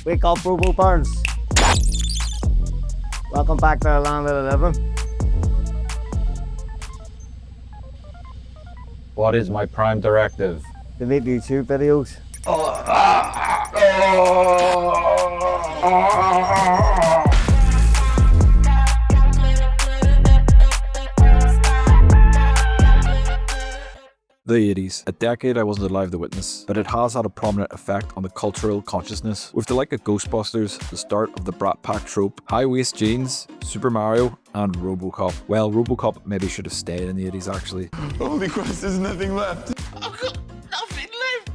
Wake up, Robo Burns. Welcome back to the land of the living. What is my prime directive? To make YouTube videos. The 80s, a decade I wasn't alive to witness, but it has had a prominent effect on the cultural consciousness, with the like of Ghostbusters, the start of the Brat Pack trope, high-waist jeans, Super Mario, and RoboCop. Well, RoboCop maybe should have stayed in the 80s actually. Holy Christ, there's nothing left.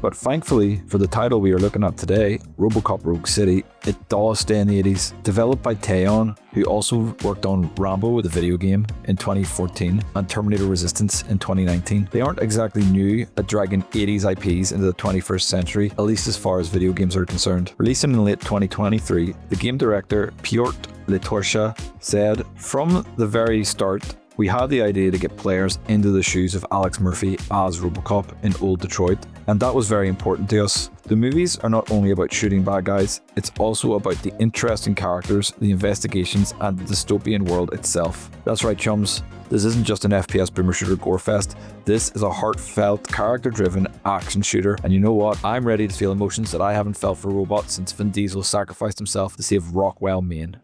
But thankfully, for the title we are looking at today, RoboCop Rogue City, it does stay in the 80s. Developed by Teon, who also worked on Rambo, the video game, in 2014, and Terminator Resistance in 2019. They aren't exactly new at dragging 80s IPs into the 21st century, at least as far as video games are concerned. Releasing in late 2023, the game director Piotr Letorsha said, "From the very start, we had the idea to get players into the shoes of Alex Murphy as RoboCop in old Detroit, and that was very important to us. The movies are not only about shooting bad guys, it's also about the interesting characters, the investigations, and the dystopian world itself." That's right, chums. This isn't just an FPS boomer shooter gore fest. This is a heartfelt, character-driven action shooter, and you know what? I'm ready to feel emotions that I haven't felt for robots since Vin Diesel sacrificed himself to save Rockwell, Maine.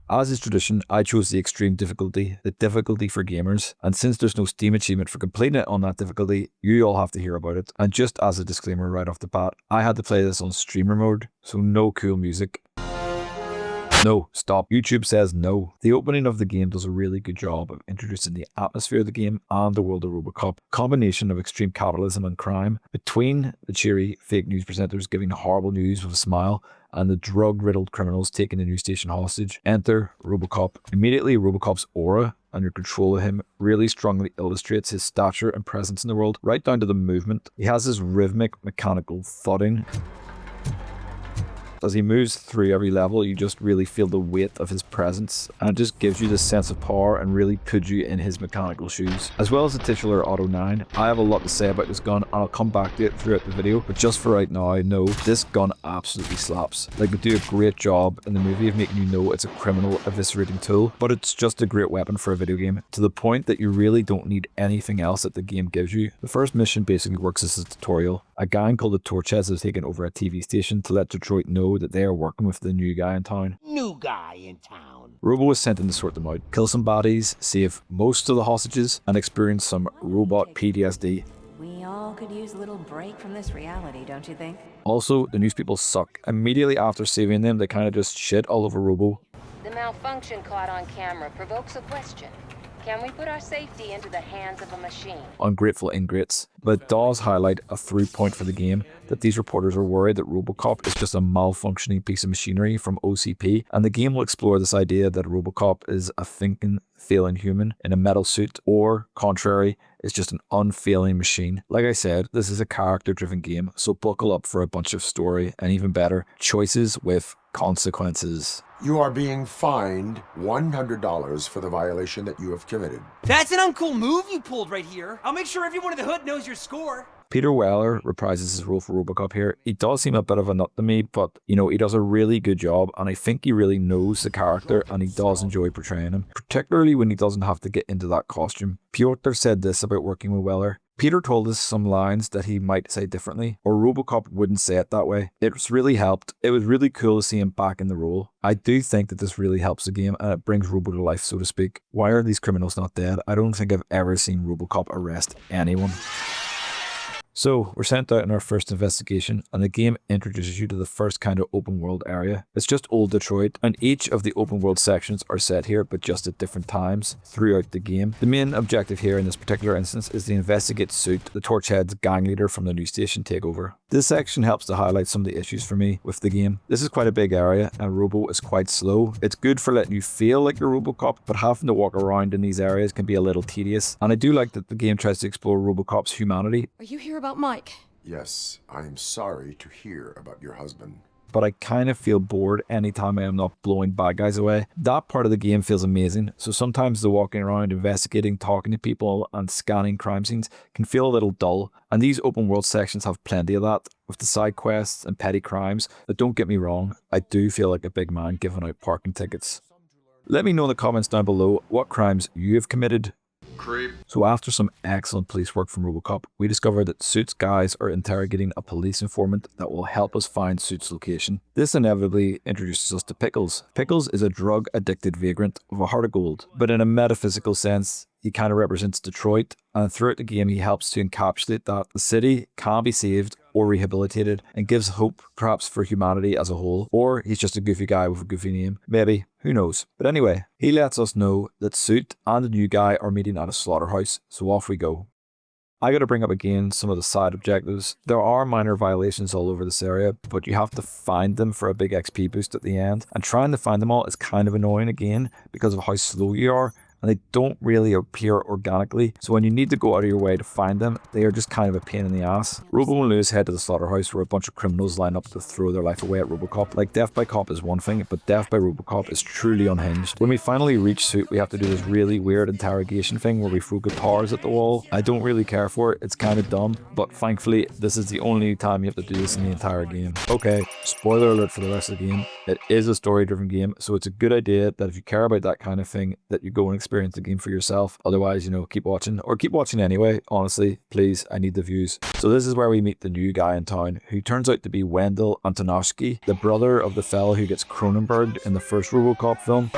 As is tradition, I chose the extreme difficulty, the difficulty for gamers, and since there's no Steam achievement for completing it on that difficulty, you all have to hear about it. And just as a disclaimer right off the bat, I had to play this on streamer mode, so no cool music. No, stop. YouTube says no. The opening of the game does a really good job of introducing the atmosphere of the game and the world of RoboCop. Combination of extreme capitalism and crime, between the cheery fake news presenters giving horrible news with a smile, and the drug-riddled criminals taking the news station hostage. Enter RoboCop. Immediately, RoboCop's aura and your control of him really strongly illustrates his stature and presence in the world, right down to the movement. He has this rhythmic, mechanical thudding. As he moves through every level, you just really feel the weight of his presence, and it just gives you this sense of power and really puts you in his mechanical shoes. As well as the titular Auto 9, I have a lot to say about this gun, and I'll come back to it throughout the video, but just for right now, no, this gun absolutely slaps. Like, they do a great job in the movie of making you know it's a criminal eviscerating tool, but it's just a great weapon for a video game, to the point that you really don't need anything else that the game gives you. The first mission basically works as a tutorial. A gang called the Torchheads has taken over a TV station to let Detroit know that they are working with the new guy in town. Robo is sent in to sort them out, kill some baddies, save most of the hostages, and experience some robot PTSD. We all could use a little break from this reality, don't you think? Also, the news people suck. Immediately after saving them, they kind of just shit all over Robo. The malfunction caught on camera provokes a question. Can we put our safety into the hands of a machine? Ungrateful ingrates. But it does highlight a through point for the game, that these reporters are worried that RoboCop is just a malfunctioning piece of machinery from OCP, and the game will explore this idea that RoboCop is a thinking, feeling human in a metal suit, or, contrary, is just an unfailing machine. Like I said, this is a character-driven game, so buckle up for a bunch of story, and even better, choices with consequences. You are being fined $100 for the violation that you have committed. That's an uncool move you pulled right here. I'll make sure everyone in the hood knows your score. Peter Weller reprises his role for RoboCop here. He does seem a bit of a nut to me, but, you know, he does a really good job, and I think he really knows the character, and he does enjoy portraying him, particularly when he doesn't have to get into that costume. Piotr said this about working with Weller. Peter told us some lines that he might say differently, or RoboCop wouldn't say it that way. It's really helped. It was really cool to see him back in the role. I do think that this really helps the game, and it brings Robo to life, so to speak. Why are these criminals not dead? I don't think I've ever seen RoboCop arrest anyone. So, we're sent out on our first investigation, and the game introduces you to the first kind of open world area. It's just old Detroit, and each of the open world sections are set here, but just at different times throughout the game. The main objective here in this particular instance is to investigate Suit, the Torchhead's gang leader from the news station takeover. This section helps to highlight some of the issues for me with the game. This is quite a big area, and Robo is quite slow. It's good for letting you feel like you're RoboCop, but having to walk around in these areas can be a little tedious, and I do like that the game tries to explore RoboCop's humanity. Are you here about Mike? Yes, I am sorry to hear about your husband. but I kind of feel bored anytime I am not blowing bad guys away. That part of the game feels amazing, so sometimes the walking around, investigating, talking to people, and scanning crime scenes can feel a little dull, and these open world sections have plenty of that, with the side quests and petty crimes. But don't get me wrong, I do feel like a big man giving out parking tickets. Let me know in the comments down below what crimes you have committed. Creep. So after some excellent police work from RoboCop, we discover that Suits guys are interrogating a police informant that will help us find Suits' location. This inevitably introduces us to Pickles. Pickles is a drug-addicted vagrant with a heart of gold, but in a metaphysical sense, he kind of represents Detroit, and throughout the game he helps to encapsulate that the city can be saved or rehabilitated, and gives hope perhaps for humanity as a whole. Or he's just a goofy guy with a goofy name. Maybe. Who knows? But anyway, he lets us know that Suit and the new guy are meeting at a slaughterhouse, so off we go. I gotta bring up again some of the side objectives. There are minor violations all over this area, but you have to find them for a big XP boost at the end, and trying to find them all is kind of annoying again because of how slow you are, and they don't really appear organically, so when you need to go out of your way to find them, they are just kind of a pain in the ass. Robo and Lewis head to the slaughterhouse where a bunch of criminals line up to throw their life away at RoboCop. Like, death by cop is one thing, but death by RoboCop is truly unhinged. When we finally reach Suit, we have to do this really weird interrogation thing where we throw guitars at the wall. I don't really care for it, it's kind of dumb, but thankfully this is the only time you have to do this in the entire game. Okay, spoiler alert for the rest of the game. It is a story-driven game, so it's a good idea that if you care about that kind of thing, that you go and experience the game for yourself. Otherwise, keep watching, or keep watching anyway. Honestly, please, I need the views. So this is where we meet the new guy in town, who turns out to be Wendell Antonowski, the brother of the fella who gets Cronenberg in the first RoboCop film.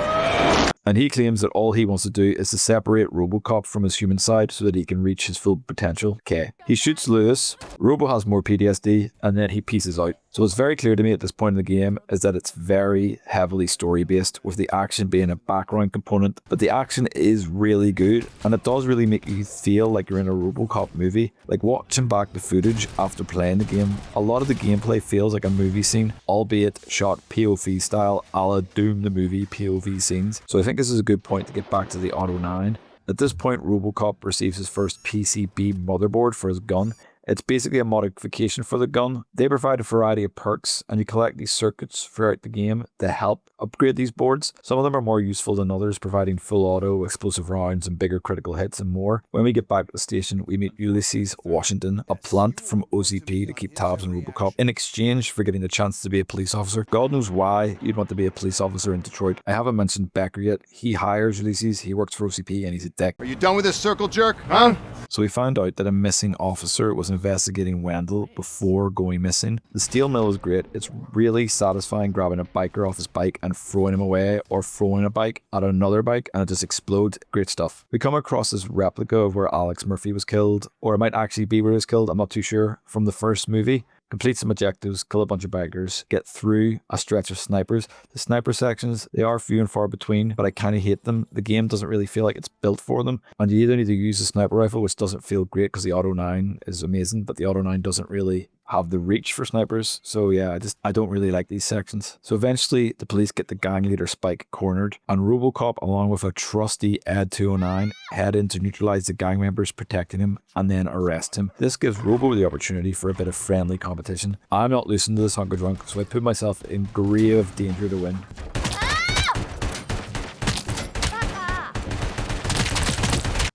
And he claims that all he wants to do is to separate RoboCop from his human side so that he can reach his full potential. Okay. He shoots Lewis, Robo has more PTSD, and then he pieces out. So it's very clear to me at this point in the game is that it's very heavily story based, with the action being a background component, but the action is really good, and it does really make you feel like you're in a RoboCop movie. Like, watching back the footage after playing the game, a lot of the gameplay feels like a movie scene, albeit shot POV style, a la Doom the movie POV scenes. So I think this is a good point to get back to the Auto 9. At this point, RoboCop receives his first PCB motherboard for his gun. It's basically a modification for the gun. They provide a variety of perks, and you collect these circuits throughout the game to help upgrade these boards. Some of them are more useful than others, providing full auto, explosive rounds, and bigger critical hits and more. When we get back to the station, we meet Ulysses Washington, a plant from OCP to keep tabs on RoboCop, in exchange for getting the chance to be a police officer. God knows why you'd want to be a police officer in Detroit. I haven't mentioned Becker yet. He hires Ulysses, he works for OCP, and he's a dick. Are you done with this circle jerk, huh? So we found out that a missing officer was investigating Wendell before going missing. The steel mill is great. It's really satisfying grabbing a biker off his bike and throwing him away, or throwing a bike at another bike and it just explodes. Great stuff. We come across this replica of where Alex Murphy was killed, or it might actually be where he was killed, I'm not too sure, from the first movie. Complete some objectives, kill a bunch of bikers, get through a stretch of snipers. The sniper sections, they are few and far between, but I kind of hate them. The game doesn't really feel like it's built for them. And you either need to use the sniper rifle, which doesn't feel great because the Auto 9 is amazing, but the Auto 9 doesn't really have the reach for snipers. So yeah, I don't really like these sections. So eventually the police get the gang leader Spike cornered, and RoboCop, along with a trusty Ed 209, head in to neutralize the gang members protecting him and then arrest him. This gives Robo the opportunity for a bit of friendly competition. I'm not losing to this hunker drunk, so I put myself in grave danger to win.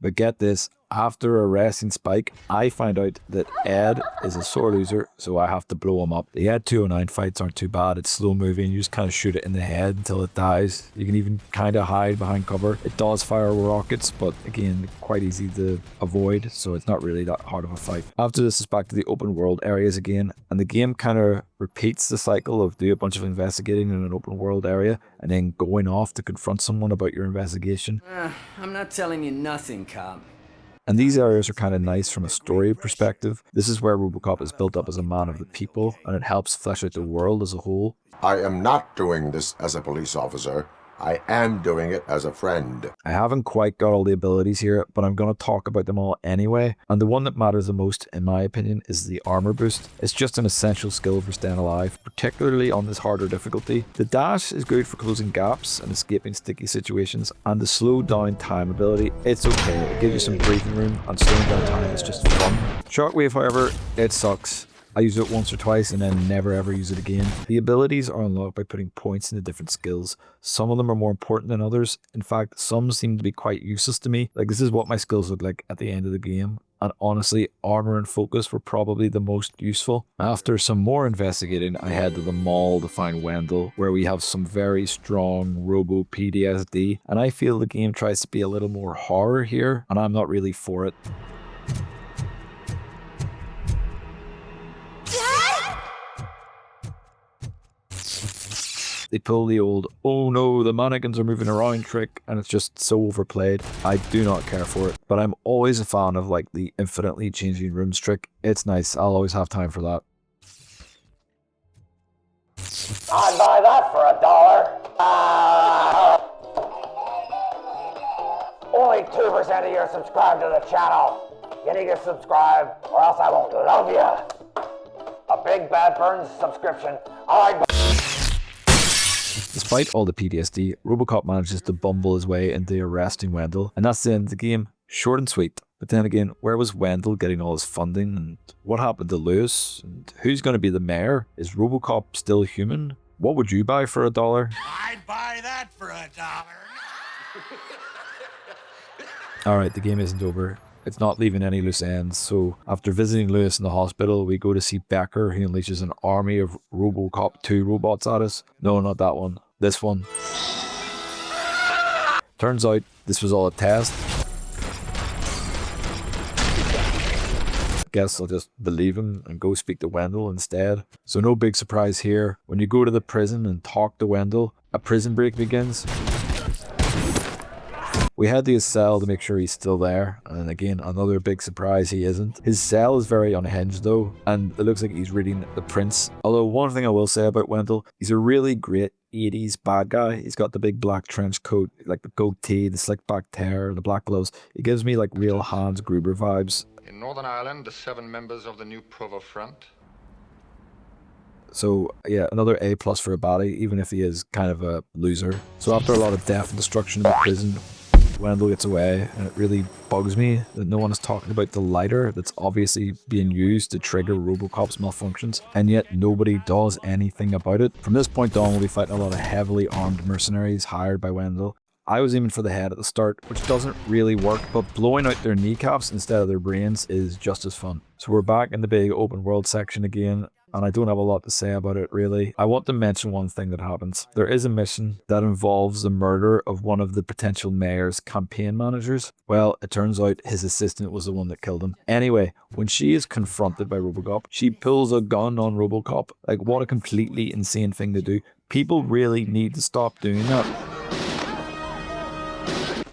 But get this, after arresting Spike, I find out that Ed is a sore loser, so I have to blow him up. The Ed 209 fights aren't too bad. It's slow moving. You just kind of shoot it in the head until it dies. You can even kind of hide behind cover. It does fire rockets, but again, quite easy to avoid, so it's not really that hard of a fight. After this is back to the open world areas again, and the game kind of repeats the cycle of do a bunch of investigating in an open world area and then going off to confront someone about your investigation. I'm not telling you nothing, cop. And these areas are kind of nice from a story perspective. This is where RoboCop is built up as a man of the people, and it helps flesh out the world as a whole. I am not doing this as a police officer. I am doing it as a friend. I haven't quite got all the abilities here, but I'm going to talk about them all anyway. And the one that matters the most, in my opinion, is the armor boost. It's just an essential skill for staying alive, particularly on this harder difficulty. The dash is good for closing gaps and escaping sticky situations, and the slow down time ability, it's okay. It gives you some breathing room, and slowing down time is just fun. Shockwave, however, it sucks. I use it once or twice and then never ever use it again. The abilities are unlocked by putting points into different skills. Some of them are more important than others. In fact, some seem to be quite useless to me. Like, this is what my skills look like at the end of the game. And honestly, armor and focus were probably the most useful. After some more investigating, I head to the mall to find Wendell, where we have some very strong Robo PTSD. And I feel the game tries to be a little more horror here, and I'm not really for it. They pull the old, oh no, the mannequins are moving around trick, and it's just so overplayed. I do not care for it, but I'm always a fan of like the infinitely changing rooms trick. It's nice, I'll always have time for that. I'd buy that for $1. Only 2% of you are subscribed to the channel. You need to subscribe, or else I won't love you. A Big Bad Burns subscription. Alright. Despite all the PTSD, RoboCop manages to bumble his way into arresting Wendell, and that's the end of the game. Short and sweet. But then again, where was Wendell getting all his funding, and what happened to Lewis, and who's going to be the mayor? Is RoboCop still human? What would you buy for $1? I'd buy that for $1. Alright, the game isn't over. It's not leaving any loose ends, so after visiting Lewis in the hospital, we go to see Becker, who unleashes an army of RoboCop 2 robots at us. No, not that one. This one. Turns out this was all a test. Guess I'll just believe him and go speak to Wendell instead. So no big surprise here. When you go to the prison and talk to Wendell, a prison break begins. We head to his cell to make sure he's still there, and again, another big surprise, he isn't. His cell is very unhinged though, and it looks like he's reading The Prince. Although one thing I will say about Wendell, he's a really great 80s bad guy. He's got the big black trench coat, like the goatee, the slick back hair, the black gloves. He gives me like real Hans Gruber vibes. In Northern Ireland, the 7 members of the new Provo Front. So yeah, another A+ for a baddie, even if he is kind of a loser. So after a lot of death and destruction in the prison, Wendell gets away, and it really bugs me that no one is talking about the lighter that's obviously being used to trigger RoboCop's malfunctions, and yet nobody does anything about it. From this point on, we'll be fighting a lot of heavily armed mercenaries hired by Wendell. I was aiming for the head at the start, which doesn't really work, but blowing out their kneecaps instead of their brains is just as fun. So we're back in the big open world section again, and I don't have a lot to say about it really. I want to mention one thing that happens. There is a mission that involves the murder of one of the potential mayor's campaign managers. Well, it turns out his assistant was the one that killed him. Anyway, when she is confronted by RoboCop, she pulls a gun on RoboCop. Like, what a completely insane thing to do. People really need to stop doing that.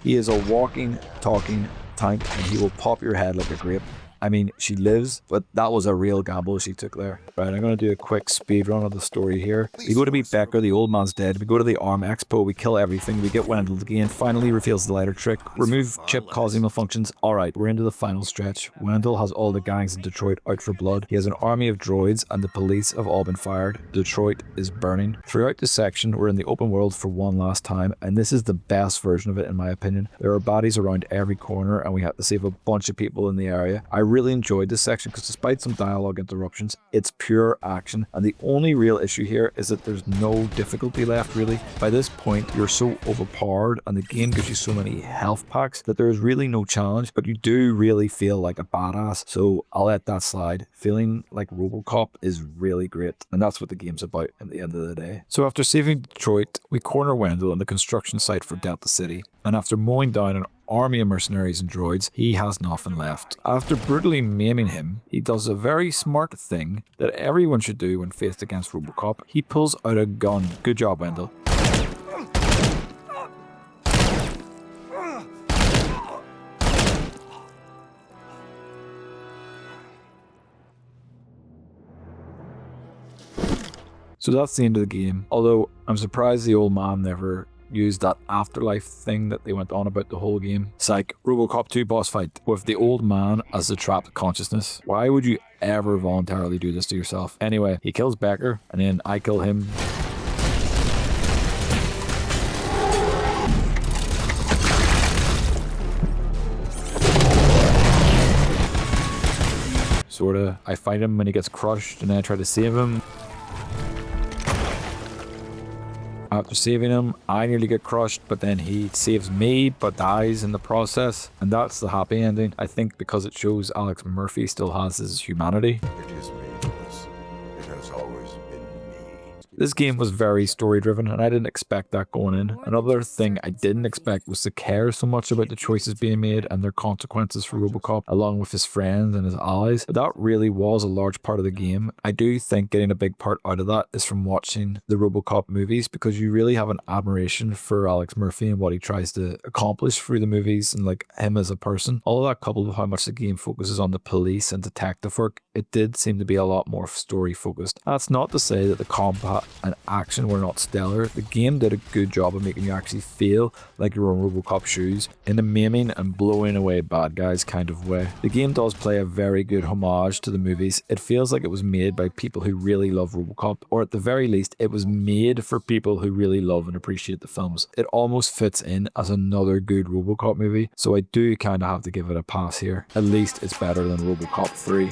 He is a walking, talking tank, and he will pop your head like a grape. I mean, she lives, but that was a real gamble she took there. Right, I'm going to do a quick speed run of the story here. We go to meet Becker, the old man's dead. We go to the ARM Expo, we kill everything. We get Wendell again, finally reveals the lighter trick. Remove chip causing malfunctions. Alright, we're into the final stretch. Wendell has all the gangs in Detroit out for blood. He has an army of droids, and the police have all been fired. Detroit is burning. Throughout this section, we're in the open world for one last time, and this is the best version of it in my opinion. There are baddies around every corner, and we have to save a bunch of people in the area. I really enjoyed this section because despite some dialogue interruptions, it's pure action, and the only real issue here is that there's no difficulty left really. By this point, you're so overpowered and the game gives you so many health packs that there's really no challenge, but you do really feel like a badass, so I'll let that slide. Feeling like RoboCop is really great, and that's what the game's about at the end of the day. So after saving Detroit, we corner Wendell on the construction site for Delta City, and after mowing down an army of mercenaries and droids, he has nothing left. After brutally maiming him, he does a very smart thing that everyone should do when faced against RoboCop. He pulls out a gun. Good job, Wendell. So that's the end of the game, although I'm surprised the old man never used that afterlife thing that they went on about the whole game. Psych, RoboCop 2 boss fight with the old man as the trapped consciousness. Why would you ever voluntarily do this to yourself? Anyway, he kills Becker, and then I kill him. sorta. I fight him when he gets crushed and then I try to save him. After saving him, I nearly get crushed, but then he saves me, but dies in the process. And that's the happy ending, I think, because it shows Alex Murphy still has his humanity. It is me, Lewis. It has always been me. This game was very story driven and I didn't expect that going in. Another thing I didn't expect was to care so much about the choices being made and their consequences for RoboCop along with his friends and his allies. But that really was a large part of the game. I do think getting a big part out of that is from watching the RoboCop movies, because you really have an admiration for Alex Murphy and what he tries to accomplish through the movies and like him as a person. All of that coupled with how much the game focuses on the police and detective work, it did seem to be a lot more story focused. That's not to say that the combat and action were not stellar. The game did a good job of making you actually feel like you're in RoboCop shoes in a maiming and blowing away bad guys kind of way. The game does play a very good homage to the movies. It feels like it was made by people who really love RoboCop, or at the very least it was made for people who really love and appreciate the films. It almost fits in as another good RoboCop movie, so I do kind of have to give it a pass here. At least it's better than RoboCop 3.